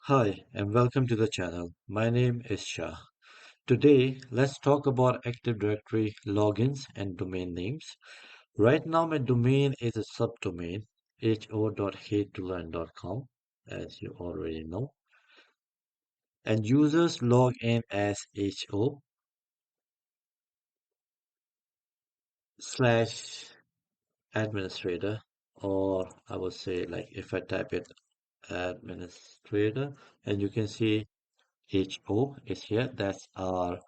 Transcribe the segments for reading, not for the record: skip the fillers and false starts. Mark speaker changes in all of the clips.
Speaker 1: Hi, and welcome to the channel. My name is Shah. Today, let's talk about Active Directory logins and domain names. Right now, my domain is a subdomain, ho.hatetolearn.com, as you already know, and users log in as ho slash administrator, or I would say, like, if I type it administrator, and you can see ho is here. That's our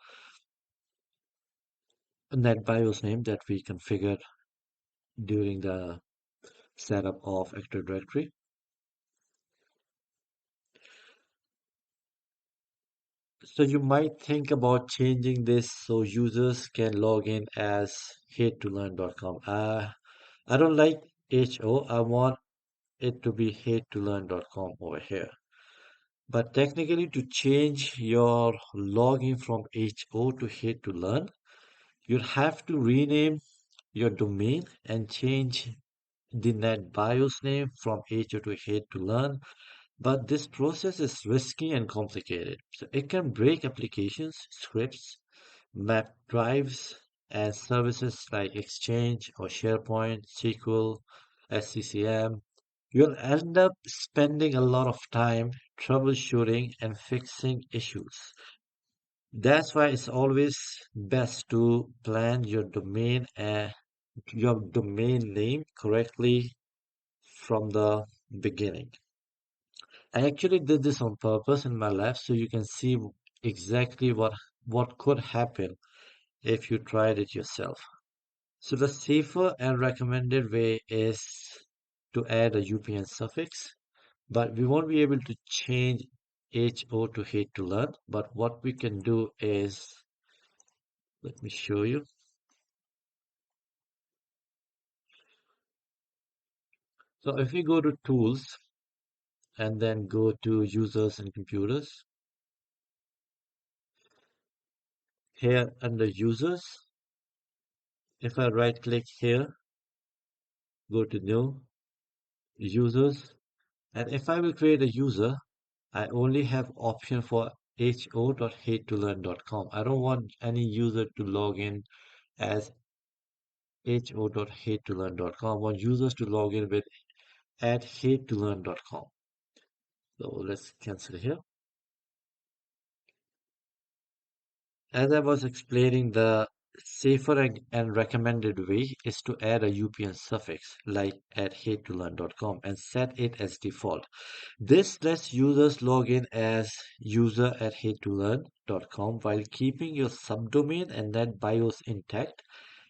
Speaker 1: NetBIOS name that we configured during the setup of Active Directory. So you might think about changing this so users can log in as hatetolearn.com. I don't like HO. I want it to be hatetolearn.com over here. But technically, to change your login from HO to hate to learn, you'll have to rename your domain and change the NetBIOS name from HO to hate to learn. But this process is risky and complicated. So it can break applications, scripts, map drives, and services like Exchange or SharePoint, SQL, SCCM. You'll end up spending a lot of time troubleshooting and fixing issues. That's why it's always best to plan your domain name correctly from the beginning. I actually did this on purpose in my life so you can see exactly what could happen if you tried it yourself. So the safer and recommended way is to add a UPN suffix, but we won't be able to change HO to hate to learn. But what we can do is, let me show you. So if we go to tools and then go to users and computers, here under users, if I right click here, go to new users, and if I will create a user, I only have option for ho.hatetolearn.com. I don't want any user to log in as ho.hatetolearn.com. I want users to log in with at hatetolearn.com. So let's cancel here. As I was explaining, the safer and recommended way is to add a UPN suffix like at hatetolearn.com and set it as default. This lets users log in as user at hatetolearn.com while keeping your subdomain and net BIOS intact.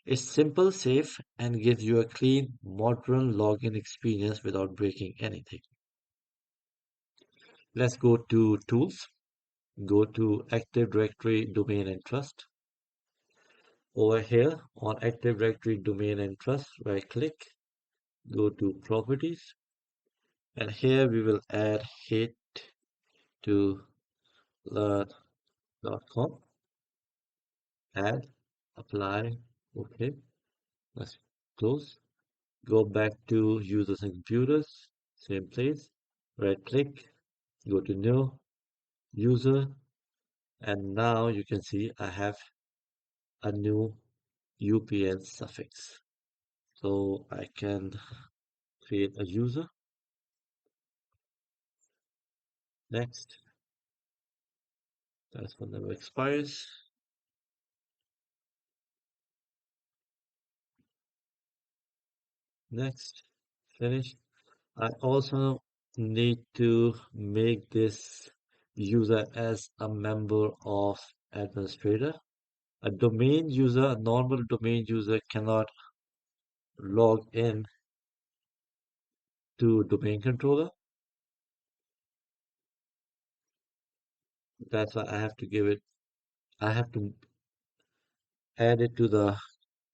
Speaker 1: It's simple, safe, and gives you a clean, modern login experience without breaking anything. Let's go to Tools, go to Active Directory Domain and Trust. Over here on Active Directory Domain and Trust, right click, go to Properties, and here we will add hate to learn.com, add, apply, okay, let's close. Go back to users and computers, same place, right click, go to new user, and now you can see I have a new UPN suffix. So I can create a user. Next, that's when never expires. Next, finish. I also need to make this user as a member of administrator. A domain user, a normal domain user cannot log in to domain controller. That's why I have to add it to the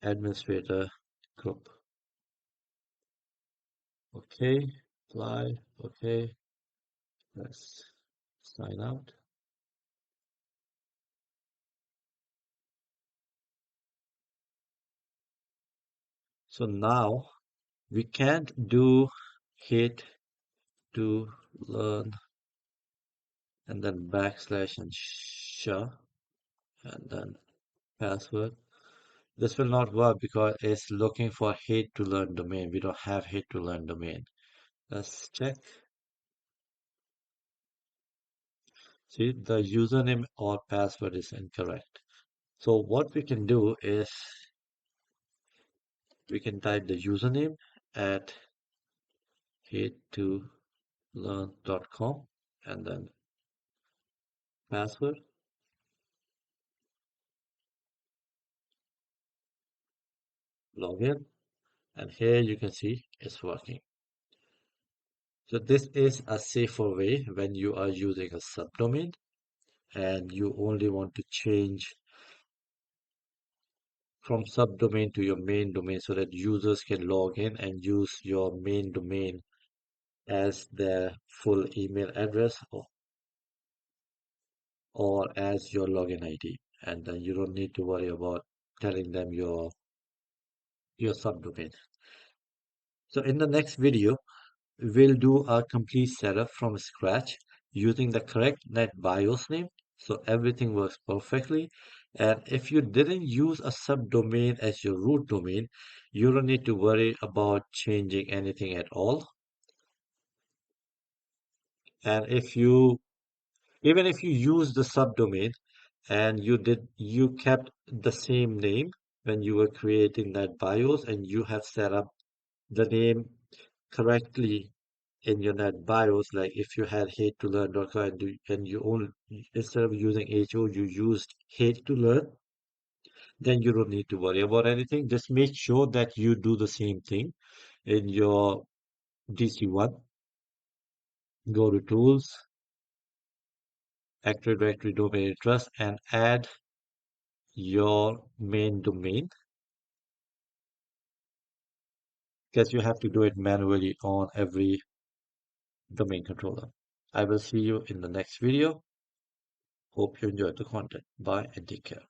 Speaker 1: administrator group. Okay, apply, okay, let's sign out. So now we can't do hit to learn and then backslash and sha, and then password. This will not work because it's looking for hate to learn domain. We don't have hate to learn domain. Let's check. See, the username or password is incorrect. So what we can do is we can type the username at hate2learn.com and then password, login, and here you can see it's working. So this is a safer way when you are using a subdomain and you only want to change from subdomain to your main domain so that users can log in and use your main domain as their full email address or as your login ID. And then you don't need to worry about telling them your subdomain. So in the next video, we'll do a complete setup from scratch using the correct NetBIOS name so everything works perfectly. And if you didn't use a subdomain as your root domain, you don't need to worry about changing anything at all. And even if you use the subdomain and you kept the same name when you were creating that BIOS and you have set up the name correctly in your net BIOS, like if you had hate to learn.com and you only instead of using HO, you used hate to learn, then you don't need to worry about anything. Just make sure that you do the same thing in your DC1. Go to tools, Active Directory domain address, and add your main domain because you have to do it manually on every domain controller. I will see you in the next video. Hope you enjoyed the content. Bye and take care.